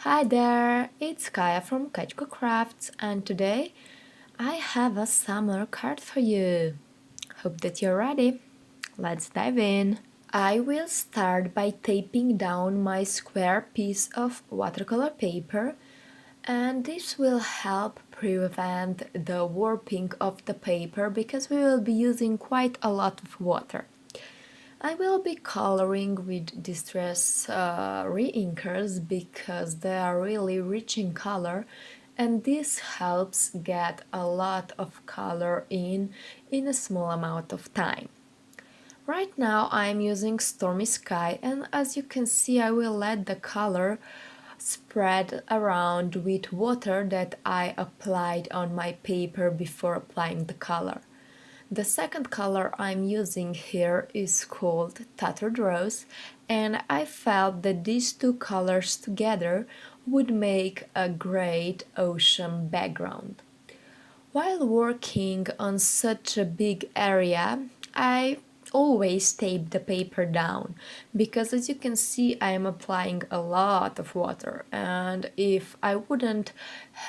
Hi there, it's Kaya from kajcyika.crafts and today I have a summer card for you. Hope that you're ready. Let's dive in. I will start by taping down my square piece of watercolor paper, and this will help prevent the warping of the paper because we will be using quite a lot of water. I will be coloring with distress re-inkers because they are really rich in color, and this helps get a lot of color in a small amount of time. Right now I'm using Stormy Sky, and as you can see I will let the color spread around with water that I applied on my paper before applying the color. The second color I'm using here is called Tattered Rose, and I felt that these two colors together would make a great ocean background. While working on such a big area, I always tape the paper down because, as you can see, I am applying a lot of water, and if I wouldn't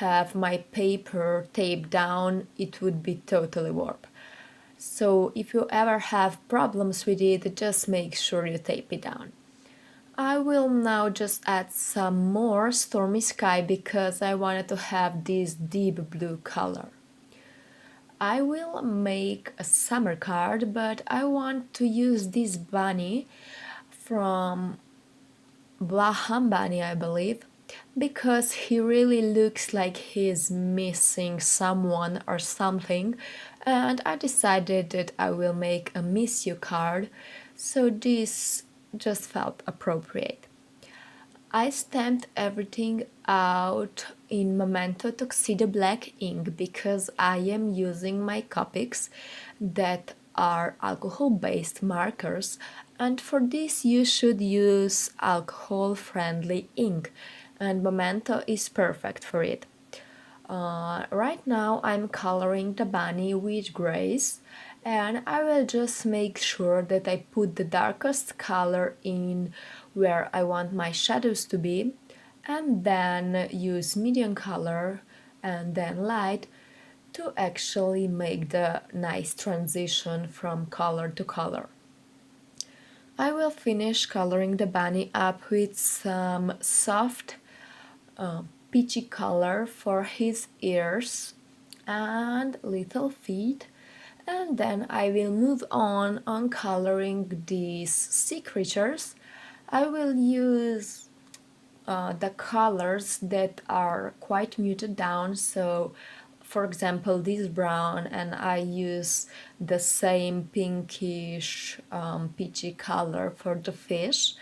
have my paper taped down it would be totally warped. So if you ever have problems with it, just make sure you tape it down. I will now just add some more Stormy Sky because I wanted to have this deep blue color. I will make a summer card, but I want to use this bunny from Blaham Bunny, I believe, because he really looks like he's missing someone or something, and I decided that I will make a miss you card, so this just felt appropriate. I stamped everything out in Memento Tuxedo Black ink because I am using my Copics that are alcohol-based markers, and for this you should use alcohol-friendly ink, and Memento is perfect for it. Right now I'm coloring the bunny with grays, and I will just make sure that I put the darkest color in where I want my shadows to be, and then use medium color and then light to actually make the nice transition from color to color. I will finish coloring the bunny up with some soft peachy color for his ears and little feet, and then I will move on coloring these sea creatures. I will use the colors that are quite muted down, so for example this brown, and I use the same pinkish peachy color for the fish,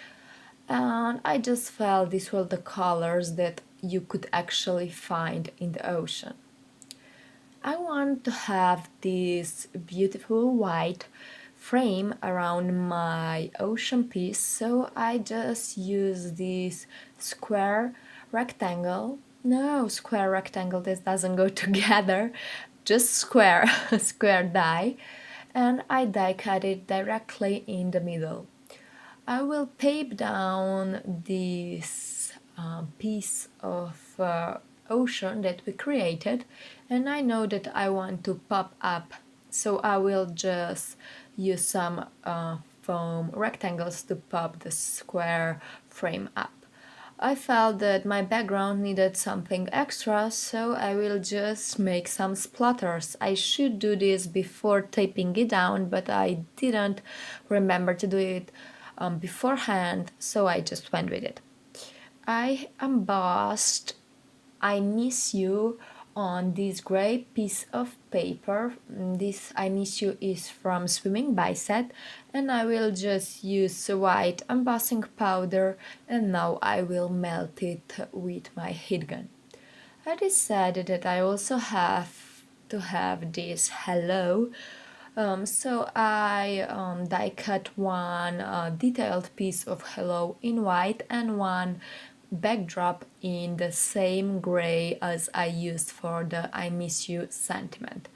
and I just felt these were the colors that you could actually find in the ocean. I want to have this beautiful white frame around my ocean piece, so I just use this square rectangle. No, square rectangle, this doesn't go together, just square, square die, and I die cut it directly in the middle. I will tape down this piece of ocean that we created, and I know that I want to pop up, so I will just use some foam rectangles to pop the square frame up. I felt that my background needed something extra, so I will just make some splatters. I should do this before taping it down, but I didn't remember to do it beforehand, so I just went with it. I embossed I Miss You on this gray piece of paper. This I Miss You is from Swimming by Set, and I will just use white embossing powder, and now I will melt it with my heat gun. I decided that I also have to have this hello, so I die cut one detailed piece of hello in white and one backdrop in the same gray as I used for the I Miss You sentiment.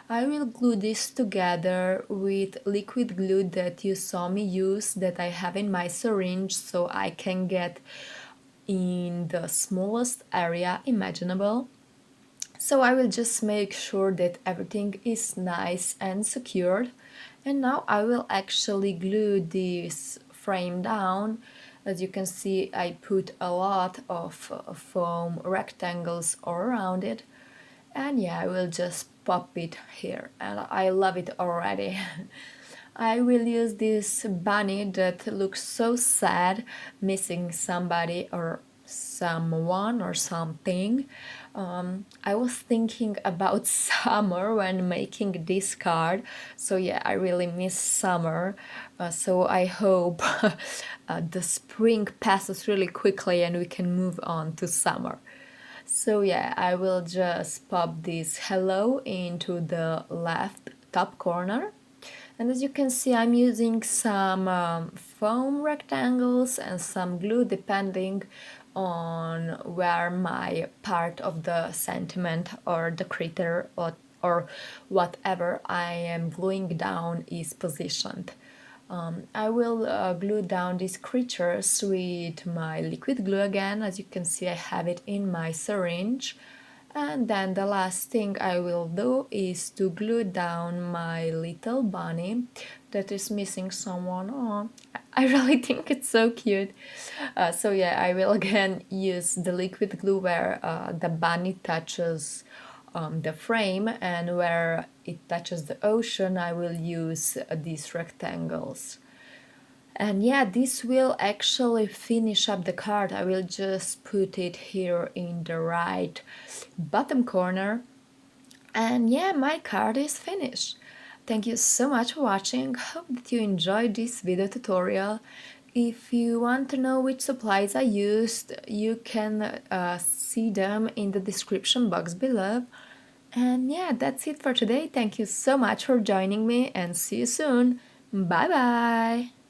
I will glue this together with liquid glue that you saw me use, that I have in my syringe, so I can get in the smallest area imaginable. So I will just make sure that everything is nice and secured. And now I will actually glue this frame down. As you can see, I put a lot of foam rectangles all around it. And yeah, I will just pop it here, and I love it already. I will use this bunny that looks so sad, missing somebody or someone or something. I was thinking about summer when making this card, so yeah, I really miss summer. So I hope the spring passes really quickly and we can move on to summer. So yeah, I will just pop this hello into the left top corner. And as you can see, I'm using some foam rectangles and some glue depending on where my part of the sentiment or the critter or whatever I am gluing down is positioned. I will glue down these creatures with my liquid glue again. As you can see, I have it in my syringe. And then the last thing I will do is to glue down my little bunny that is missing someone. Oh, I really think it's so cute. So yeah, I will again use the liquid glue where the bunny touches the frame, and where it touches the ocean I will use these rectangles. And yeah, this will actually finish up the card. I will just put it here in the right bottom corner. And yeah, my card is finished. Thank you so much for watching. Hope that you enjoyed this video tutorial. If you want to know which supplies I used, you can see them in the description box below. And yeah, that's it for today. Thank you so much for joining me and see you soon. Bye bye!